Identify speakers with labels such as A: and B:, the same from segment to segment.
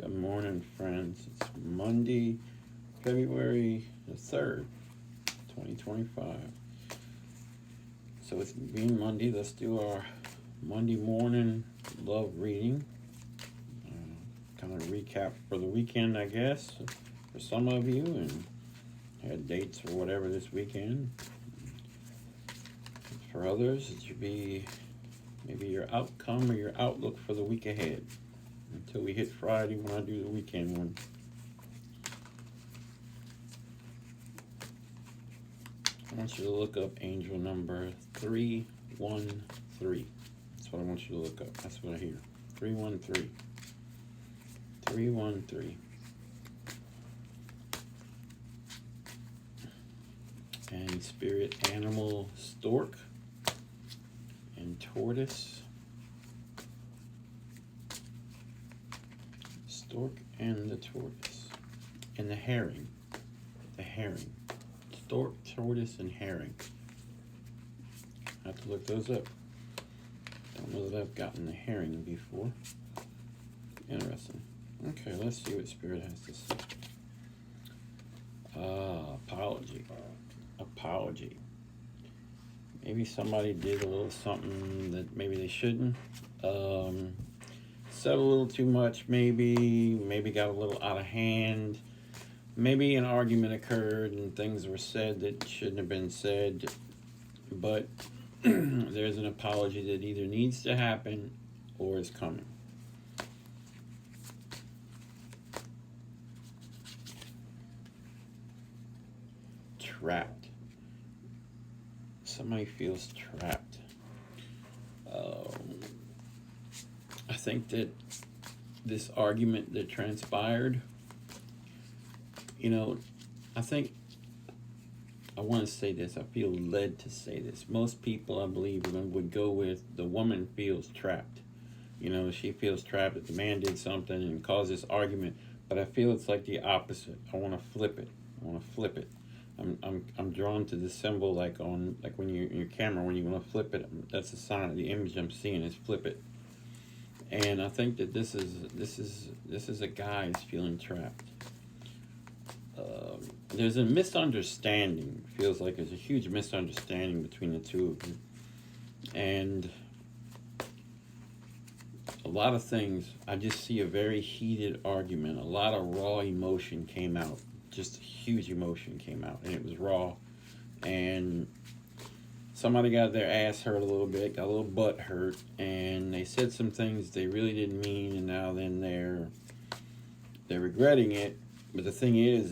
A: Good morning, friends. It's Monday, February the 3rd, 2025. So, it's being Monday, let's do our Monday morning love reading. Kind of recap for the weekend, I guess, for some of you, and had dates or whatever this weekend. For others, it should be maybe your outcome or your outlook for the week ahead. Until we hit Friday when I do the weekend one. I want you to look up angel number 313. That's what I want you to look up. That's what I hear. 313. 313. And spirit animal stork and tortoise. Stork and the tortoise. And the herring. The herring. Stork, tortoise, and herring. I have to look those up. Don't know that I've gotten the herring before. Interesting. Okay, let's see what Spirit has to say. Apology. Apology. Maybe somebody did a little something that maybe they shouldn't. Said a little too much, maybe got a little out of hand. Maybe an argument occurred and things were said that shouldn't have been said. But there's an apology that either needs to happen or is coming. Trapped. Somebody feels trapped. I think that this argument that transpired, I want to say this. I feel led to say this. Most people, I believe, would go with the woman feels trapped. She feels trapped that the man did something and caused this argument. But I feel it's like the opposite. I want to flip it. I'm drawn to the symbol like when you're in your camera, when you want to flip it. That's the sign of the image I'm seeing is flip it. And I think that this is a guy who's feeling trapped. There's a misunderstanding. Feels like there's a huge misunderstanding between the two of you. And a lot of things, I just see a very heated argument. A lot of raw emotion came out. Just huge emotion came out. And it was raw. And somebody got their ass hurt a little bit, got a little butt hurt, and they said some things they really didn't mean, and now then they're regretting it. But the thing is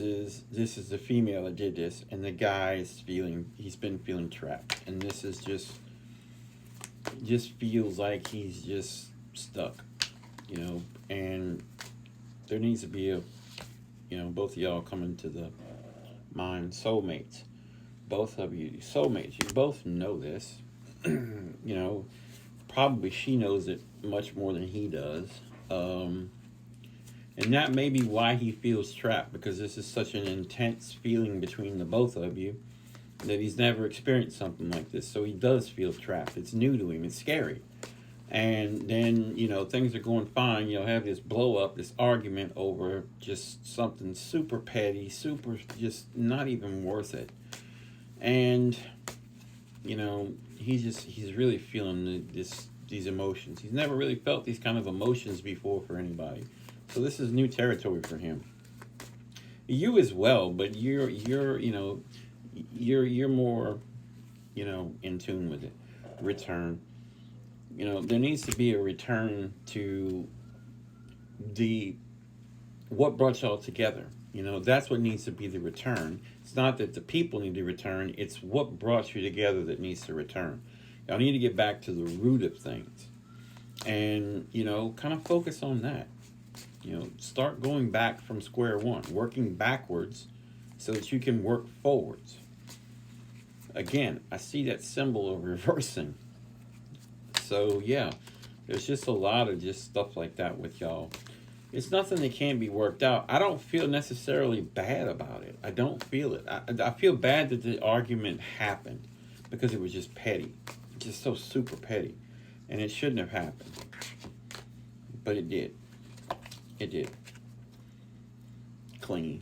A: this is the female that did this, and the guy he's been feeling trapped, and this is just feels like he's just stuck, and there needs to be both of y'all coming to the mind, soulmates. Both of you, soulmates, you both know this. Probably she knows it much more than he does. And that may be why he feels trapped, because this is such an intense feeling between the both of you that he's never experienced something like this. So he does feel trapped. It's new to him. It's scary. And then, things are going fine. You'll have this blow up, this argument over just something super petty, super just not even worth it. And, he's really feeling these emotions. He's never really felt these kind of emotions before for anybody. So this is new territory for him. You as well, but you're more, in tune with it. Return. There needs to be a return to what brought y'all together. That's what needs to be the return. It's not that the people need to return. It's what brought you together that needs to return. Y'all need to get back to the root of things. And, kind of focus on that. Start going back from square one, working backwards so that you can work forwards. Again, I see that symbol of reversing. So, yeah, there's just a lot of just stuff like that with y'all. It's nothing that can't be worked out. I don't feel necessarily bad about it. I don't feel it. I feel bad that the argument happened because it was just petty. Just so super petty. And it shouldn't have happened. But it did. It did. clingy.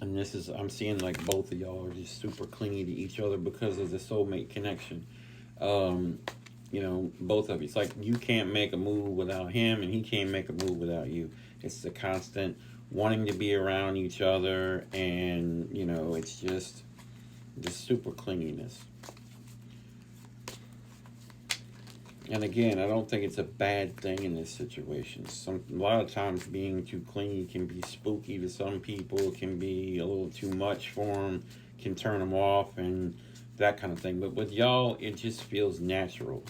A: And this is, I'm seeing like both of y'all are just super clingy to each other because of the soulmate connection. You know, both of you. It's like you can't make a move without him, and he can't make a move without you. It's the constant wanting to be around each other, and, you know, it's just the super clinginess. And again, I don't think it's a bad thing in this situation. A lot of times being too clingy can be spooky to some people, can be a little too much for them, can turn them off and that kind of thing. But with y'all, it just feels natural.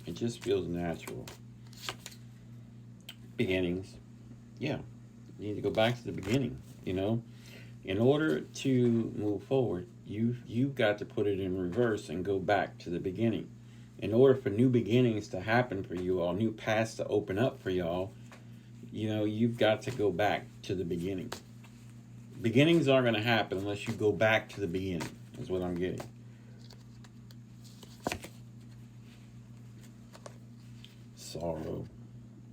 A: It just feels natural. Beginnings. Yeah. You need to go back to the beginning, you know. In order to move forward, you've got to put it in reverse and go back to the beginning. In order for new beginnings to happen for you all, new paths to open up for y'all, you know, you've got to go back to the beginning. Beginnings aren't going to happen unless you go back to the beginning, is what I'm getting. Sorrow.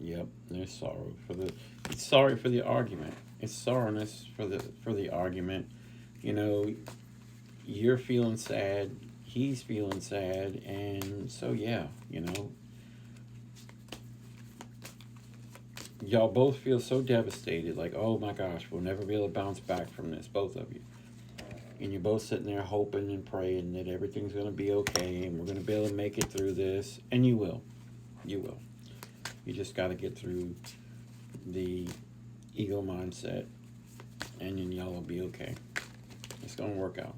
A: Yep, there's sorrow it's sorry for the argument. It's sorrowness for the argument. You know, you're feeling sad, he's feeling sad, and so yeah, you know, y'all both feel so devastated, like, oh my gosh, we'll never be able to bounce back from this, both of you. And you're both sitting there hoping and praying that everything's going to be okay and we're going to be able to make it through this. And you will. You will. You just got to get through the ego mindset, and then y'all will be okay. It's going to work out.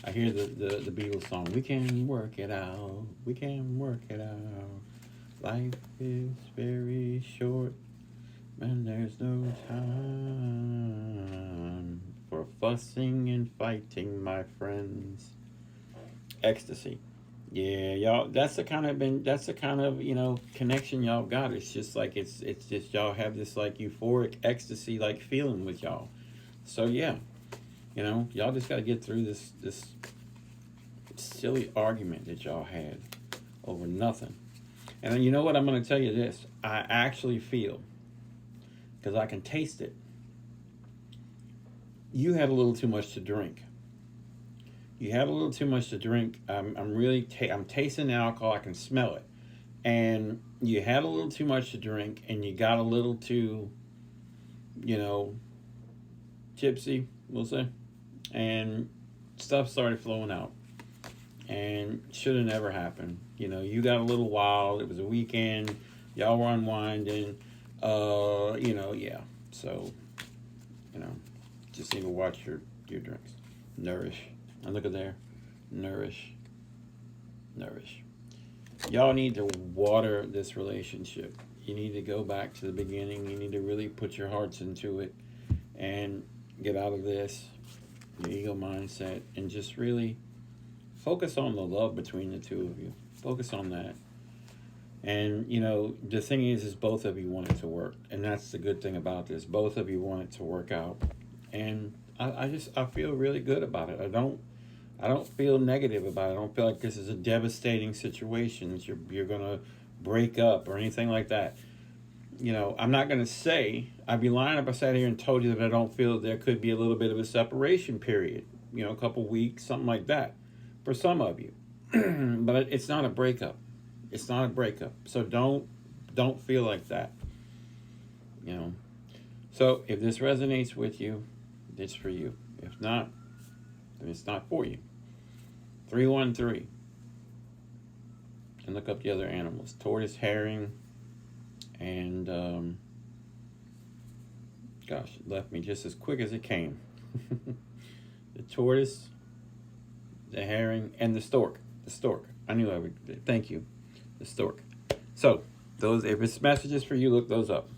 A: I hear the Beatles song, we can work it out, we can work it out. Life is very short, and there's no time for fussing and fighting, my friends. Ecstasy. Yeah, y'all, that's the kind of, you know, connection y'all got. It's just like, it's just y'all have this like euphoric ecstasy like feeling with y'all. So yeah, you know, y'all just got to get through this silly argument that y'all had over nothing. And you know what, I'm going to tell you this. I actually feel, because I can taste it, you had a little too much to drink. You had a little too much to drink. I'm tasting the alcohol. I can smell it. And you had a little too much to drink, and you got a little too, you know, tipsy, we'll say. And stuff started flowing out. And should have never happened. You know, you got a little wild. It was a weekend. Y'all were unwinding. You know, yeah. So, you know, just need to watch your drinks. Nourish. And look at there. Nourish. Nourish. Y'all need to water this relationship. You need to go back to the beginning. You need to really put your hearts into it and get out of this, the ego mindset, and just really focus on the love between the two of you. Focus on that. And, you know, the thing is both of you want it to work. And that's the good thing about this. Both of you want it to work out. And I feel really good about it. I don't feel negative about it. I don't feel like this is a devastating situation. You're going to break up or anything like that. You know, I'm not going to say, I'd be lying if I sat here and told you that I don't feel that there could be a little bit of a separation period. You know, a couple weeks, something like that. For some of you. But it's not a breakup. It's not a breakup. So don't feel like that. You know. So if this resonates with you, it's for you. If not, then it's not for you. 313. And look up the other animals. Tortoise, herring, and gosh, it left me just as quick as it came. The tortoise, the herring, and the stork. The stork. I knew I would. Thank you. The stork. So, those, if it's messages for you, look those up.